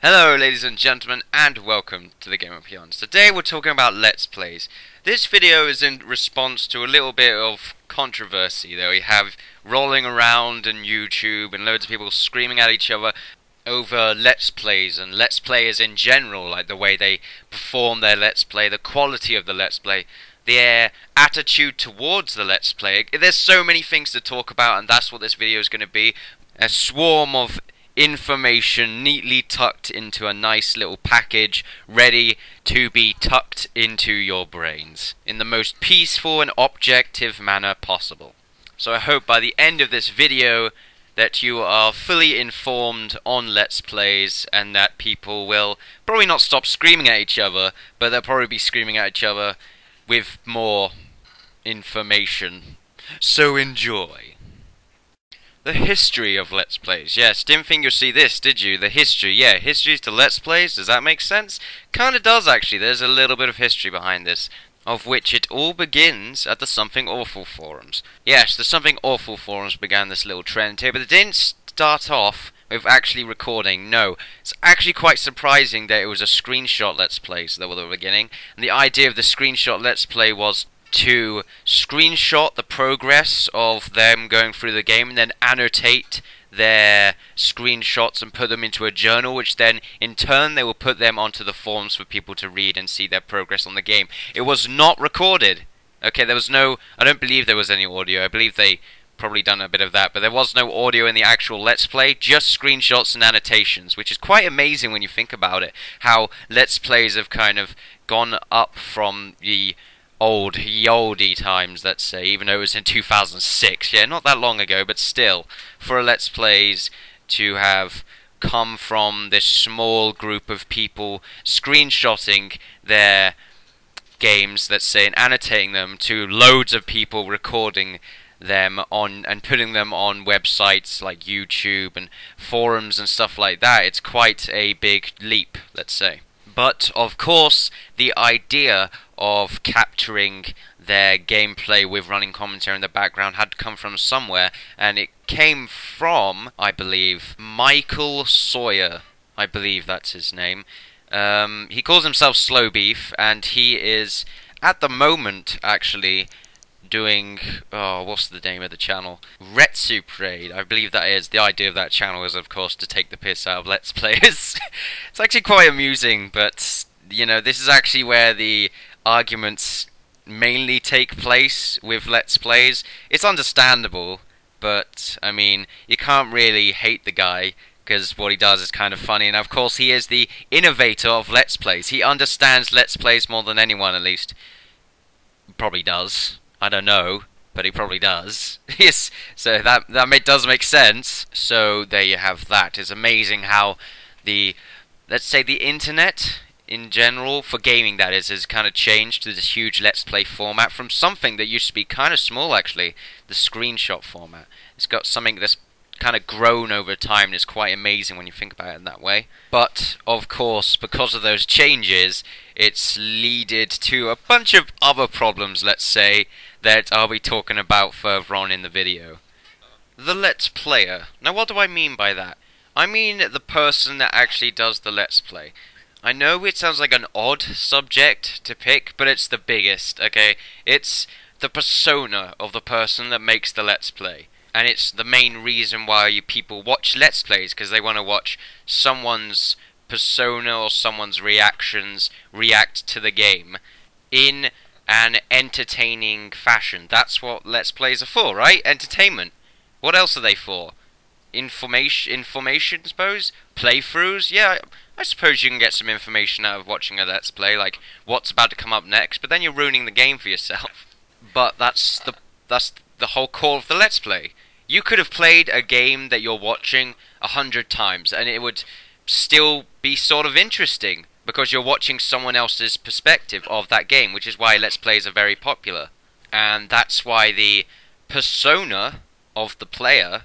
Hello ladies and gentlemen, and welcome to the Game of Peons. Today we're talking about Let's Plays. This video is in response to a little bit of controversy that we have rolling around on YouTube and loads of people screaming at each other over Let's Plays and Let's Players in general, like the way they perform their Let's Play, the quality of the Let's Play, their attitude towards the Let's Play. There's so many things to talk about, and that's what this video is going to be. A swarm of information neatly tucked into a nice little package, ready to be tucked into your brains in the most peaceful and objective manner possible. So I hope by the end of this video that you are fully informed on Let's Plays, and that people will probably not stop screaming at each other, but they'll probably be screaming at each other with more information. So enjoy. The history of Let's Plays. Yes, didn't think you'd see this, did you? The history. Yeah, histories to Let's Plays. Does that make sense? Kinda does, actually. There's a little bit of history behind this, of which it all begins at the Something Awful forums. Yes, the Something Awful forums began this little trend here, but it didn't start off with actually recording. No, it's actually quite surprising that it was a screenshot Let's Plays that were the beginning, and the idea of the screenshot Let's Play was to screenshot the progress of them going through the game and then annotate their screenshots and put them into a journal, which then in turn they will put them onto the forums for people to read and see their progress on the game. It was not recorded. Okay, there was no, I don't believe there was any audio. I believe they probably done a bit of that, but there was no audio in the actual Let's Play, just screenshots and annotations, which is quite amazing when you think about it, how Let's Plays have kind of gone up from the oldie times, let's say, even though it was in 2006, yeah, not that long ago, but still, for a Let's Plays to have come from this small group of people screenshotting their games, let's say, and annotating them, to loads of people recording them on and putting them on websites like YouTube and forums and stuff like that, it's quite a big leap, let's say. But, of course, the idea of capturing their gameplay with running commentary in the background had to come from somewhere, and it came from, I believe, Michael Sawyer. I believe that's his name. He calls himself Slow Beef, and he is, at the moment, actually doing, oh, what's the name of the channel? Retsu Parade, I believe that is. The idea of that channel is, of course, to take the piss out of Let's Players. It's actually quite amusing, but, you know, this is actually where the arguments mainly take place with Let's Plays. It's understandable, but, I mean, you can't really hate the guy, because what he does is kind of funny, and of course he is the innovator of Let's Plays. He understands Let's Plays more than anyone, at least. Probably does. I don't know, but he probably does. Yes, so that does make sense. So there you have that. It's amazing how the, let's say, the internet in general, for gaming that is, has kind of changed to this huge Let's Play format from something that used to be kind of small, actually, the screenshot format. It's got something that's kind of grown over time, and it's quite amazing when you think about it in that way. But, of course, because of those changes, it's leaded to a bunch of other problems, let's say, that I'll be talking about further on in the video. The Let's Player. Now, what do I mean by that? I mean the person that actually does the Let's Play. I know it sounds like an odd subject to pick, but it's the biggest, okay? It's the persona of the person that makes the Let's Play. And it's the main reason why people watch Let's Plays, because they want to watch someone's persona or someone's reactions react to the game in an entertaining fashion. That's what Let's Plays are for, right? Entertainment. What else are they for? Information, I suppose? Playthroughs? Yeah, I suppose you can get some information out of watching a Let's Play, like what's about to come up next, but then you're ruining the game for yourself. But that's the whole core of the Let's Play. You could have played a game that you're watching 100 times, and it would still be sort of interesting, because you're watching someone else's perspective of that game, which is why Let's Plays are very popular. And that's why the persona of the player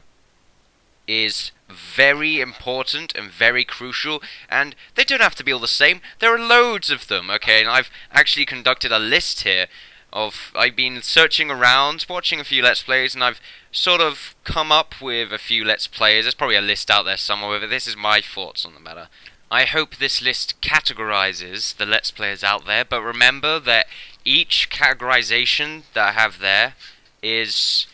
is very important and very crucial, and they don't have to be all the same. There are loads of them, okay, and I've actually conducted a list here I've been searching around, watching a few Let's Plays, and I've sort of come up with a few Let's Players. There's probably a list out there somewhere, but this is my thoughts on the matter. I hope this list categorizes the Let's Players out there, but remember that each categorization that I have there is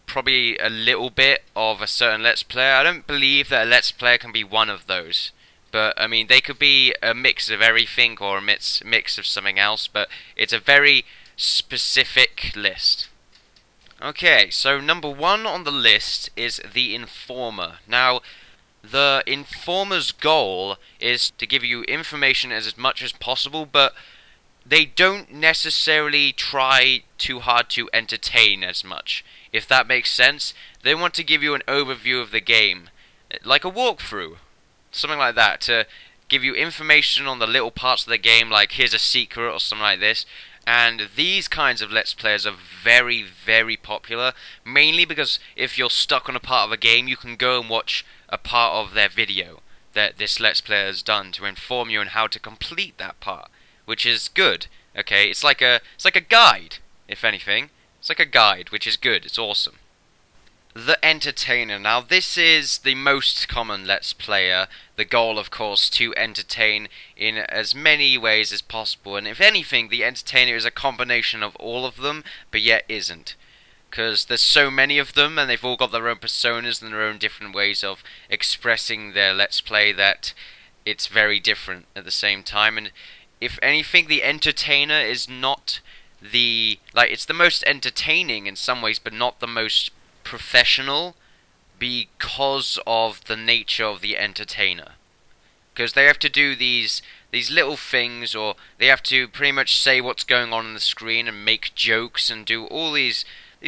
probably a little bit of a certain Let's Player. I don't believe that a Let's Player can be one of those. But, I mean, they could be a mix of everything or a mix of something else, but it's a very specific list. Okay, so number 1 on the list is the Informer. Now, the Informer's goal is to give you information as much as possible, but they don't necessarily try too hard to entertain as much, if that makes sense. They want to give you an overview of the game, like a walkthrough. Something like that, to give you information on the little parts of the game, like here's a secret or something like this. And these kinds of Let's Players are very, very popular, mainly because if you're stuck on a part of a game, you can go and watch a part of their video that this Let's Player has done to inform you on how to complete that part, which is good. Okay, it's like a guide, if anything. It's like a guide, which is good. It's awesome. The Entertainer. Now, this is the most common Let's Player. The goal, of course, to entertain in as many ways as possible. And if anything, the Entertainer is a combination of all of them, but yet isn't. Because there's so many of them, and they've all got their own personas and their own different ways of expressing their Let's Play, that it's very different at the same time. And if anything, the Entertainer is not the... it's the most entertaining in some ways, but not the most professional, because of the nature of the Entertainer. Because they have to do these little things, or they have to pretty much say what's going on the screen and make jokes and do all these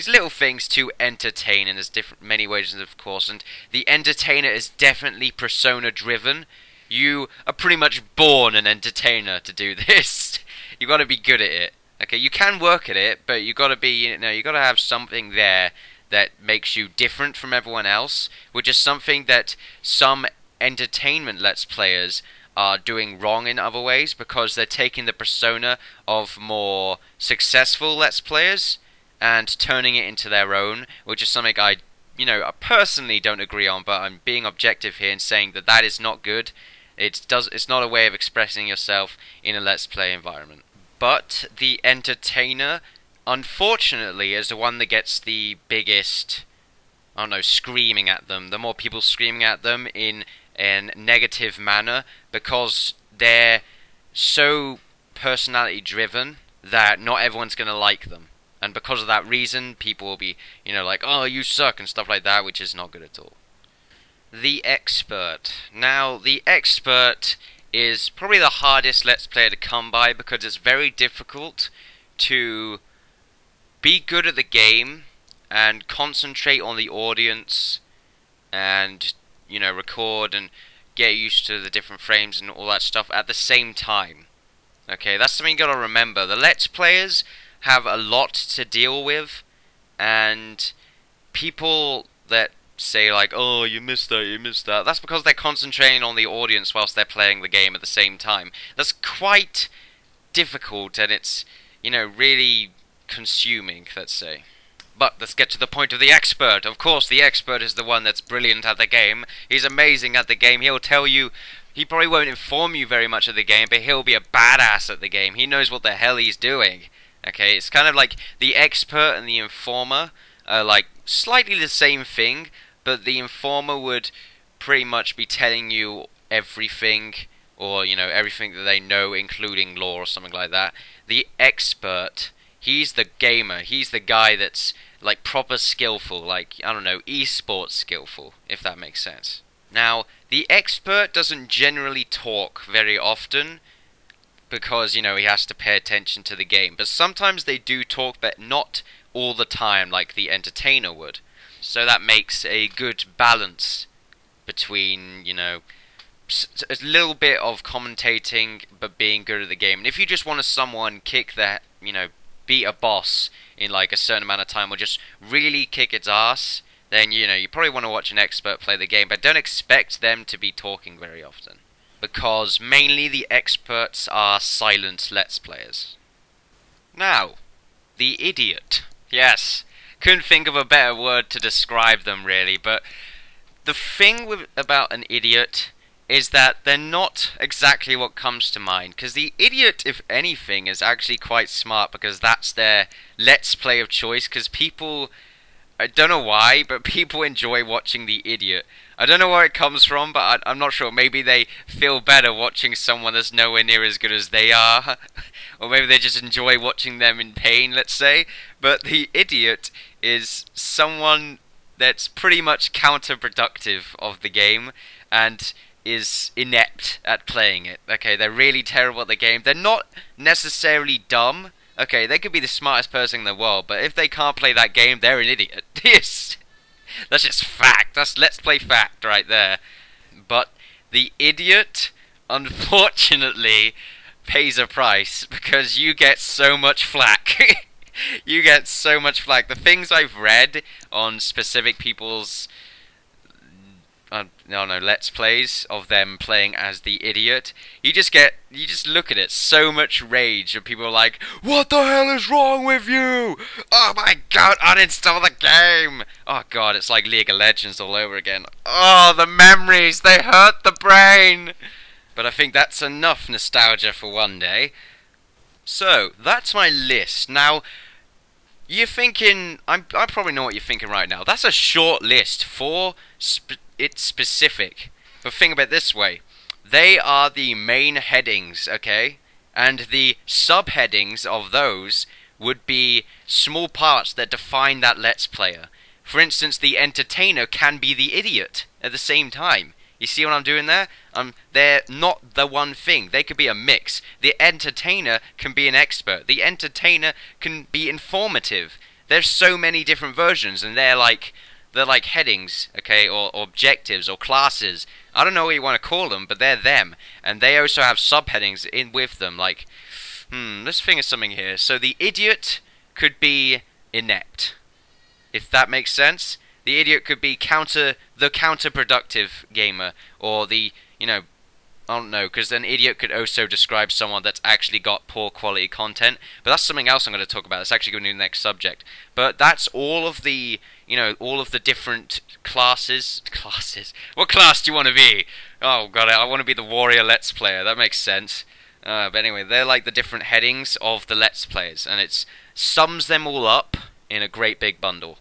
little things to entertain, and there's many ways, of course. And the Entertainer is definitely persona driven. You are pretty much born an entertainer to do this. You got to be good at it. Okay, you can work at it, but you got to be, you got to have something there that makes you different from everyone else, which is something that some entertainment Let's Players are doing wrong in other ways, because they're taking the persona of more successful Let's Players and turning it into their own, which is something I personally don't agree on, but I'm being objective here and saying that that is not good. It's not a way of expressing yourself in a Let's Play environment. But the Entertainer, unfortunately, is the one that gets the biggest, I don't know, screaming at them. The more people screaming at them in a negative manner, because they're so personality driven that not everyone's going to like them. And because of that reason, people will be, like, oh, you suck and stuff like that, which is not good at all. The Expert. Now, the Expert is probably the hardest Let's Player to come by, because it's very difficult to be good at the game and concentrate on the audience and, record and get used to the different frames and all that stuff at the same time. Okay, that's something you gotta remember. The Let's Players have a lot to deal with, and people that say like, oh, you missed that, that's because they're concentrating on the audience whilst they're playing the game at the same time. That's quite difficult, and it's, really consuming, let's say. But let's get to the point of the Expert. Of course, the Expert is the one that's brilliant at the game. He's amazing at the game. He'll tell you, he probably won't inform you very much of the game, but he'll be a badass at the game. He knows what the hell he's doing. Okay, it's kind of like the Expert and the Informer are like slightly the same thing, but the Informer would pretty much be telling you everything, or, everything that they know, including lore or something like that. The Expert, he's the gamer. He's the guy that's, like, proper skillful, like, I don't know, esports skillful, if that makes sense. Now, the Expert doesn't generally talk very often, because, he has to pay attention to the game. But sometimes they do talk, but not all the time, like the Entertainer would. So that makes a good balance between, a little bit of commentating, but being good at the game. And if you just want someone kick the, beat a boss in like a certain amount of time, or just really kick its ass, then, you probably want to watch an Expert play the game, but don't expect them to be talking very often. Because mainly the Experts are silent Let's Players. Now, the Idiot. Yes, couldn't think of a better word to describe them, really, but the thing about an idiot is that they're not exactly what comes to mind. Because the idiot, if anything, is actually quite smart, because that's their let's play of choice. Because people, I don't know why, but people enjoy watching the idiot. I don't know where it comes from, but I'm not sure. Maybe they feel better watching someone that's nowhere near as good as they are. Or maybe they just enjoy watching them in pain, let's say. But the idiot is someone that's pretty much counterproductive of the game and is inept at playing it. Okay, they're really terrible at the game. They're not necessarily dumb. Okay, they could be the smartest person in the world, but if they can't play that game, they're an idiot. Yes, that's just fact. That's let's play fact right there. But the idiot, unfortunately, pays a price, because you get so much flack. You get so much flack. The things I've read on specific people's let's plays of them playing as the idiot, you just look at it, so much rage, and people are like, what the hell is wrong with you? Oh my god, uninstall the game! Oh god, it's like League of Legends all over again. Oh, the memories, they hurt the brain! But I think that's enough nostalgia for one day. So, that's my list. Now, you're thinking, I probably know what you're thinking right now. That's a short list for it's specific. But think about it this way. They are the main headings, okay? And the subheadings of those would be small parts that define that Let's Player. For instance, the entertainer can be the idiot at the same time. You see what I'm doing there? They're not the one thing. They could be a mix. The entertainer can be an expert. The entertainer can be informative. There's so many different versions, and they're like headings, okay, or objectives, or classes. I don't know what you want to call them, but they're them. And they also have subheadings in with them, like, let's think of something here. So the idiot could be inept, if that makes sense. The idiot could be the counterproductive gamer, or the, I don't know, because an idiot could also describe someone that's actually got poor quality content. But that's something else I'm going to talk about. It's actually going to be the next subject. But that's all of the, all of the different classes. What class do you want to be? Oh god, I want to be the warrior Let's Player. That makes sense. But anyway, they're like the different headings of the Let's Plays, and it sums them all up in a great big bundle,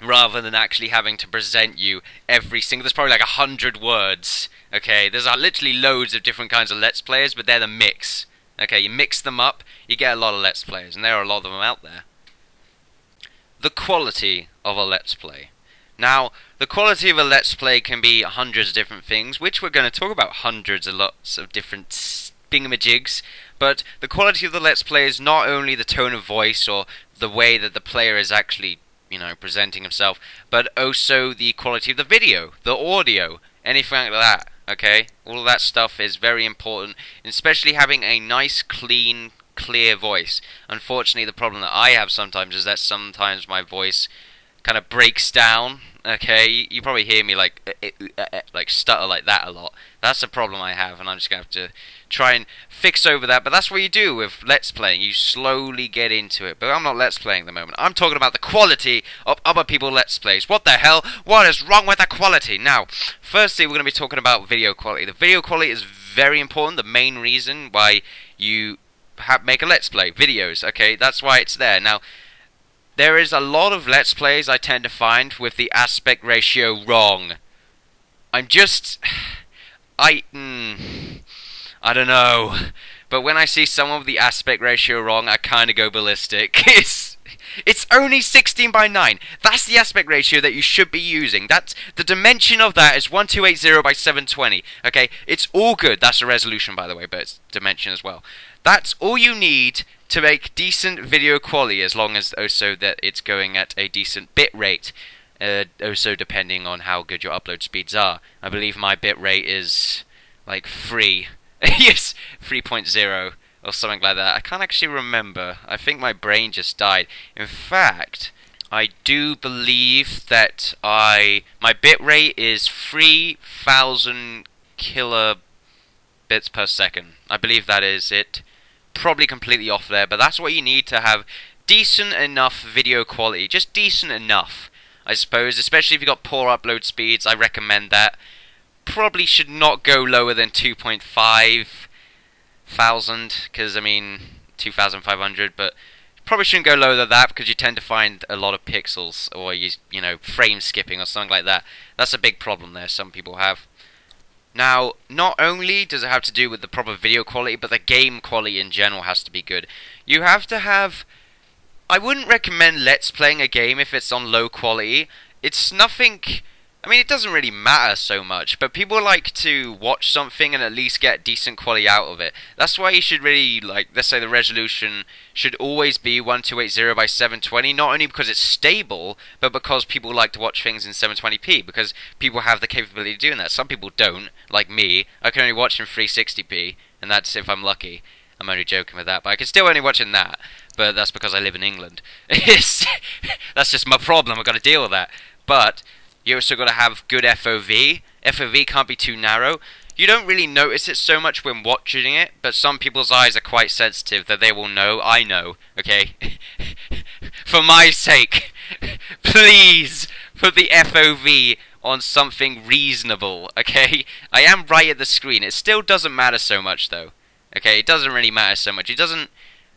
rather than actually having to present you every single... There's probably like 100 words, okay? There's literally loads of different kinds of Let's Players, but they're the mix. Okay, you mix them up, you get a lot of Let's Players, and there are a lot of them out there. The quality of a Let's Play. Now, the quality of a Let's Play can be hundreds of different things, which we're going to talk about hundreds of lots of different thingamajigs, but the quality of the Let's Play is not only the tone of voice or the way that the player is actually presenting himself, but also the quality of the video, the audio, anything like that, okay? All of that stuff is very important, especially having a nice, clean, clear voice. Unfortunately, the problem that I have sometimes is that sometimes my voice kind of breaks down, okay? You probably hear me like stutter like that a lot. That's a problem I have, and I'm just going to have to try and fix over that. But that's what you do with Let's Playing. You slowly get into it. But I'm not Let's Playing at the moment. I'm talking about the quality of other people's Let's Plays. What the hell? What is wrong with the quality? Now, firstly, we're going to be talking about video quality. The video quality is very important. The main reason why you make a Let's Play. Videos, okay? That's why it's there. Now, there is a lot of Let's Plays I tend to find with the aspect ratio wrong. I don't know. But when I see someone with the aspect ratio wrong, I kind of go ballistic. It's only 16 by 9. That's the aspect ratio that you should be using. That's the dimension of that is 1280 by 720. Okay, it's all good. That's a resolution, by the way, but it's dimension as well. That's all you need to make decent video quality, as long as also that it's going at a decent bit rate. Also depending on how good your upload speeds are. I believe my bit rate is like 3. Yes, 3.0 or something like that. I can't actually remember. I think my brain just died. In fact, I do believe that my bit rate is 3,000 kilobits per second. I believe that is it. Probably completely off there, but that's what you need to have decent enough video quality. Just decent enough, I suppose. Especially if you've got poor upload speeds, I recommend that. probably should not go lower than 2.5 thousand, because I mean 2,500, but probably shouldn't go lower than that because you tend to find a lot of pixels, or you know, frame skipping or something like that. That's a big problem there some people have. Now, not only does it have to do with the proper video quality, but the game quality in general has to be good. You have to have... I wouldn't recommend Let's Playing a game if it's on low quality. It's nothing... I mean, it doesn't really matter so much, but people like to watch something and at least get decent quality out of it. That's why you should really, like, let's say the resolution should always be 1280 by 720, not only because it's stable, but because people like to watch things in 720p, because people have the capability of doing that. Some people don't, like me. I can only watch in 360p, and that's if I'm lucky. I'm only joking with that, but I can still only watch in that, but that's because I live in England. That's just my problem, I've got to deal with that. But you also got to have good FOV. FOV can't be too narrow. You don't really notice it so much when watching it, but some people's eyes are quite sensitive that they will know. I know, okay? For my sake, please put the FOV on something reasonable, okay? I am right at the screen. It still doesn't matter so much, though. Okay, it doesn't really matter so much. It doesn't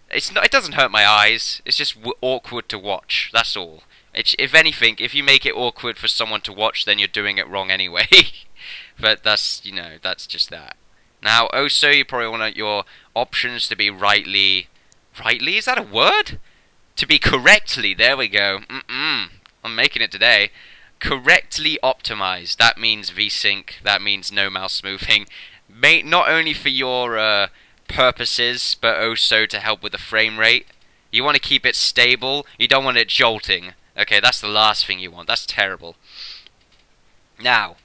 hurt my eyes. It's just awkward to watch. That's all. If anything, if you make it awkward for someone to watch, then you're doing it wrong anyway. But that's, you know, that's just that. Now, also, you probably want your options to be rightly... Rightly? Is that a word? To be correctly. There we go. I'm making it today. Correctly optimized. That means VSync. That means no mouse smoothing. Not only for your purposes, but also to help with the frame rate. You want to keep it stable. You don't want it jolting. Okay, that's the last thing you want. That's terrible. Now,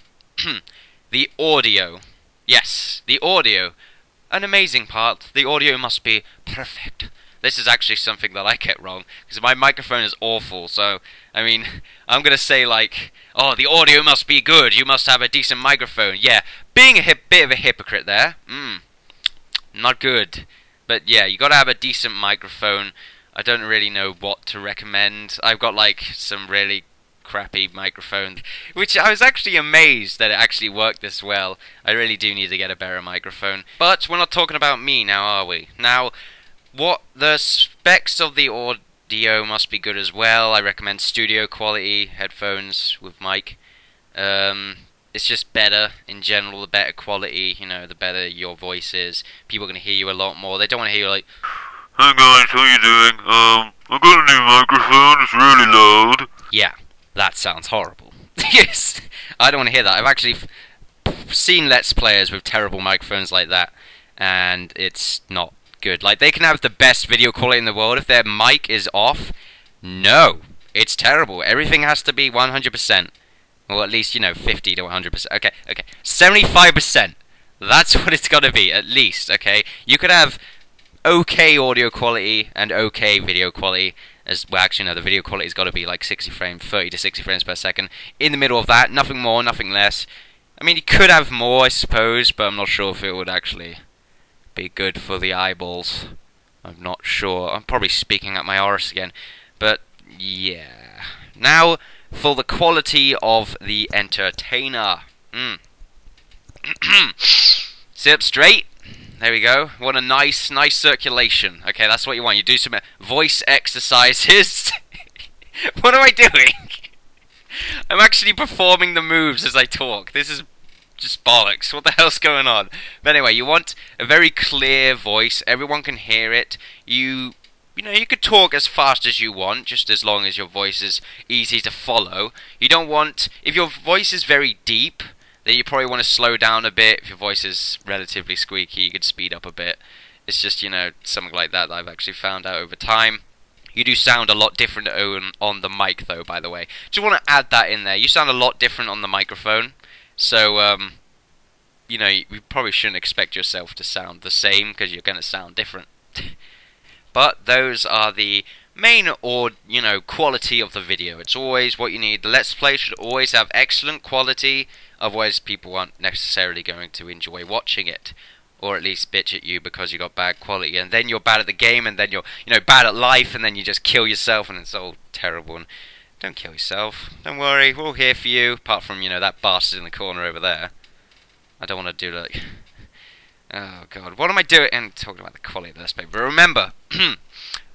the audio. Yes, the audio. An amazing part. The audio must be perfect. This is actually something that I get wrong, because my microphone is awful, so, I mean, I'm going to say, like, oh, the audio must be good, you must have a decent microphone. Yeah, being a bit of a hypocrite there. Not good. But, yeah, you got to have a decent microphone. I don't really know what to recommend. I've got, like, some really crappy microphones, which I was actually amazed that it actually worked this well. I really do need to get a better microphone. But we're not talking about me now, are we? Now, what the specs of the audio must be good as well. I recommend studio quality headphones with mic. It's just better in general. The better quality, you know, the better your voice is. People are going to hear you a lot more. They don't want to hear you like, "Hi guys, how you doing? I've got a new microphone, it's really loud." Yeah, that sounds horrible. Yes, I don't want to hear that. I've actually seen Let's Players with terrible microphones like that, and it's not good. Like, they can have the best video quality in the world. If their mic is off, no, it's terrible. Everything has to be 100%. Or at least, you know, 50 to 100%. Okay, 75%. That's what it's got to be, at least, okay? You could have okay audio quality and okay video quality. Well, actually, no, the video quality's got to be like 60 frames, 30 to 60 frames per second. In the middle of that, nothing more, nothing less. I mean, you could have more, I suppose, but I'm not sure if it would actually be good for the eyeballs. I'm not sure. I'm probably speaking at my arse again. But, yeah. Now, for the quality of the entertainer. Sit up straight. There we go. Want a nice circulation. Okay, that's what you want. You do some voice exercises. What am I doing? I'm actually performing the moves as I talk. This is just bollocks. What the hell's going on? But anyway, you want a very clear voice. Everyone can hear it. You know, you could talk as fast as you want, just as long as your voice is easy to follow. You don't want... If your voice is very deep, then you probably want to slow down a bit. If your voice is relatively squeaky, you could speed up a bit. It's just, you know, something like that I've actually found out over time. You do sound a lot different on the mic, though, by the way. Just want to add that in there. You sound a lot different on the microphone. So, you know, you probably shouldn't expect yourself to sound the same, because you're going to sound different. But those are the main, you know, quality of the video. It's always what you need. The Let's Play should always have excellent quality. Otherwise, people aren't necessarily going to enjoy watching it. Or at least bitch at you because you got bad quality. And then you're bad at the game, and then you're, you know, bad at life, and then you just kill yourself, and it's all terrible. And don't kill yourself. Don't worry, we're all here for you. Apart from, you know, that bastard in the corner over there. I don't want to do like... Oh god, what am I doing? And talking about the quality of the Let's Play. But remember,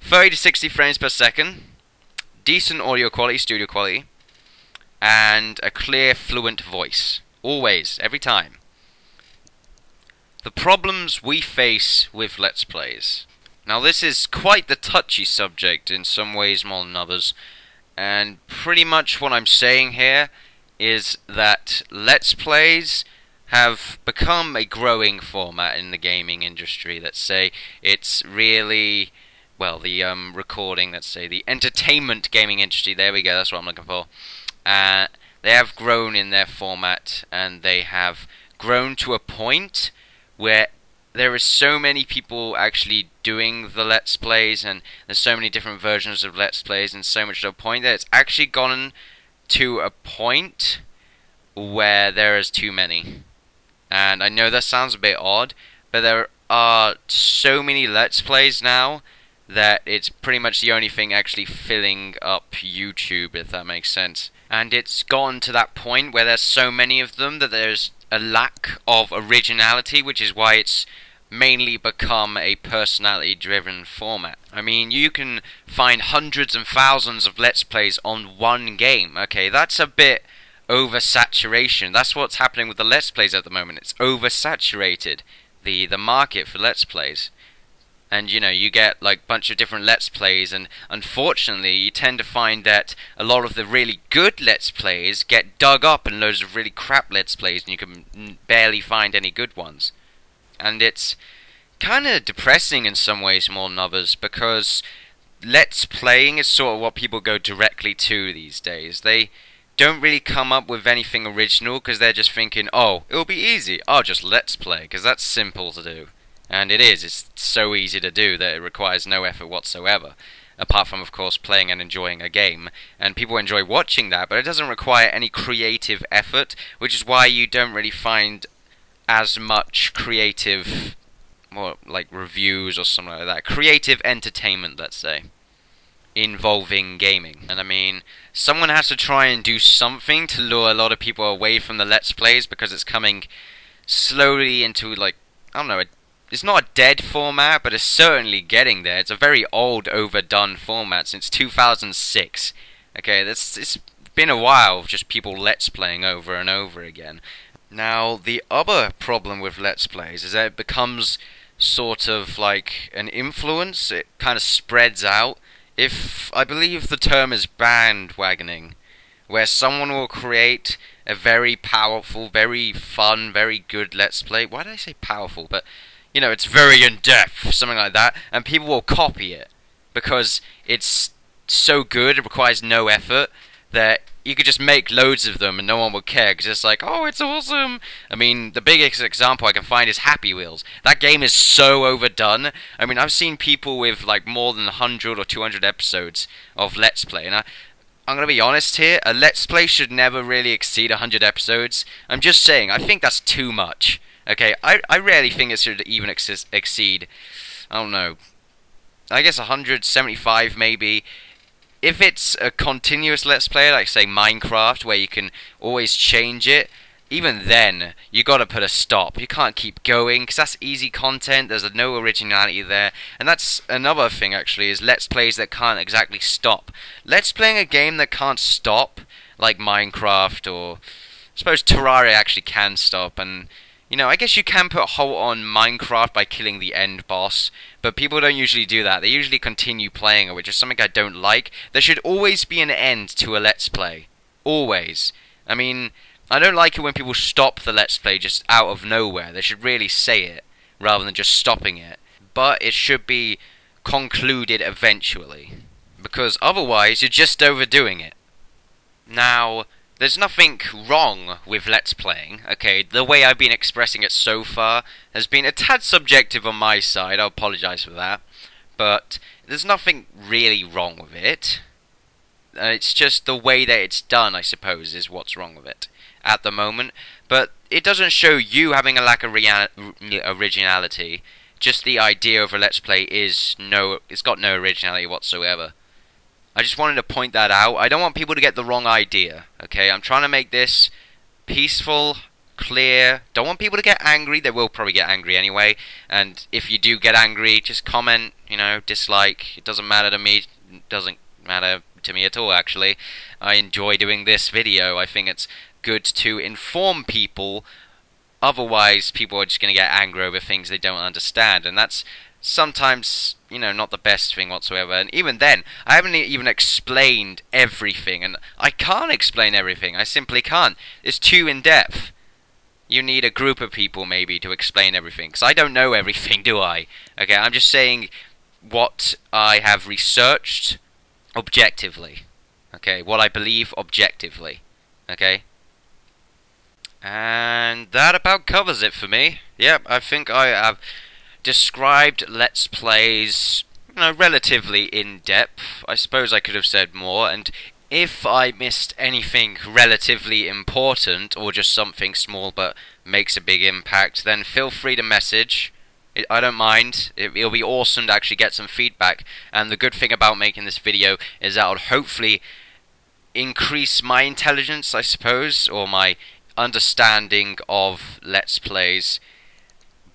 30 to 60 frames per second, decent audio quality, studio quality, and a clear, fluent voice. Always, every time. The problems we face with Let's Plays. Now this is quite the touchy subject in some ways more than others, and pretty much what I'm saying here is that Let's Plays have become a growing format in the gaming industry. Let's say it's really, well, the recording, let's say the entertainment gaming industry, there we go, that's what I'm looking for. They have grown in their format, and they have grown to a point where there is so many people actually doing the Let's Plays, and there's so many different versions of Let's Plays, and so much to a point that it's actually gone to a point where there is too many. And I know that sounds a bit odd, but there are so many Let's Plays now that it's pretty much the only thing actually filling up YouTube, if that makes sense. And it's gone to that point where there's so many of them that there's a lack of originality, which is why it's mainly become a personality-driven format. I mean, you can find hundreds and thousands of Let's Plays on one game. Okay, that's a bit oversaturation. That's what's happening with the Let's Plays at the moment. It's oversaturated, the market for Let's Plays. And, you know, you get, like, a bunch of different Let's Plays, and unfortunately, you tend to find that a lot of the really good Let's Plays get dug up in loads of really crap Let's Plays, and you can barely find any good ones. And it's kind of depressing in some ways more than others, because Let's Playing is sort of what people go directly to these days. They don't really come up with anything original, because they're just thinking, oh, it'll be easy, I'll just Let's Play, because that's simple to do. And it is, it's so easy to do that it requires no effort whatsoever. Apart from, of course, playing and enjoying a game. And people enjoy watching that, but it doesn't require any creative effort, which is why you don't really find as much creative, more like reviews or something like that. Creative entertainment, let's say, involving gaming. And I mean, someone has to try and do something to lure a lot of people away from the Let's Plays, because it's coming slowly into, like, I don't know, it's not a dead format, but it's certainly getting there. It's a very old, overdone format since 2006. Okay, it's been a while of just people Let's Playing over and over again. Now, the other problem with Let's Plays is that it becomes sort of like an influence. It kind of spreads out. I believe the term is bandwagoning, where someone will create a very powerful, very fun, very good Let's Play. Why did I say powerful? But you know, it's very in-depth, something like that, and people will copy it, because it's so good, it requires no effort, that you could just make loads of them and no one would care, because it's like, oh, it's awesome. I mean, the biggest example I can find is Happy Wheels. That game is so overdone. I mean, I've seen people with, like, more than 100 or 200 episodes of Let's Play, and I'm going to be honest here, a Let's Play should never really exceed 100 episodes. I'm just saying, I think that's too much. Okay, I rarely think it should even exceed, I don't know, I guess 175 maybe. If it's a continuous Let's Play, like say Minecraft, where you can always change it, even then, you gotta put a stop. You can't keep going, because that's easy content, there's no originality there. And that's another thing, actually, is Let's Plays that can't exactly stop. Let's Playing a game that can't stop, like Minecraft, or I suppose Terraria actually can stop, and you know, I guess you can put a halt on Minecraft by killing the end boss, but people don't usually do that. They usually continue playing it, which is something I don't like. There should always be an end to a Let's Play. Always. I mean, I don't like it when people stop the Let's Play just out of nowhere. They should really say it, rather than just stopping it. But it should be concluded eventually, because otherwise you're just overdoing it. Now, there's nothing wrong with Let's Playing, okay? The way I've been expressing it so far has been a tad subjective on my side, I'll apologise for that. But there's nothing really wrong with it. It's just the way that it's done, I suppose, is what's wrong with it at the moment. But it doesn't show you having a lack of originality. Just the idea of a Let's Play it's got no originality whatsoever. I just wanted to point that out. I don't want people to get the wrong idea, okay? I'm trying to make this peaceful, clear. Don't want people to get angry. They will probably get angry anyway. And if you do get angry, just comment, you know, dislike. It doesn't matter to me. It doesn't matter to me at all, actually. I enjoy doing this video. I think it's good to inform people. Otherwise, people are just going to get angry over things they don't understand. And that's sometimes, you know, not the best thing whatsoever. And even then, I haven't even explained everything. And I can't explain everything. I simply can't. It's too in-depth. You need a group of people, maybe, to explain everything. Because I don't know everything, do I? Okay, I'm just saying what I have researched objectively. Okay, what I believe objectively. Okay? And that about covers it for me. Yep, I think I have described Let's Plays, you know, relatively in depth. I suppose I could have said more, and if I missed anything relatively important, or just something small but makes a big impact, then feel free to message. I don't mind. It'll be awesome to actually get some feedback, and the good thing about making this video is that it'll hopefully increase my intelligence, I suppose, or my understanding of Let's Plays,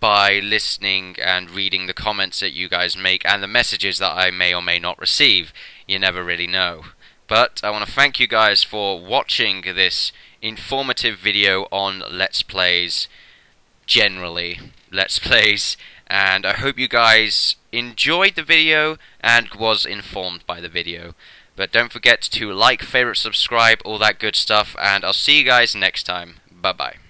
by listening and reading the comments that you guys make and the messages that I may or may not receive. You never really know. But I want to thank you guys for watching this informative video on Let's Plays, generally Let's Plays, and I hope you guys enjoyed the video and was informed by the video. But don't forget to like, favorite, subscribe, all that good stuff, and I'll see you guys next time. Bye bye.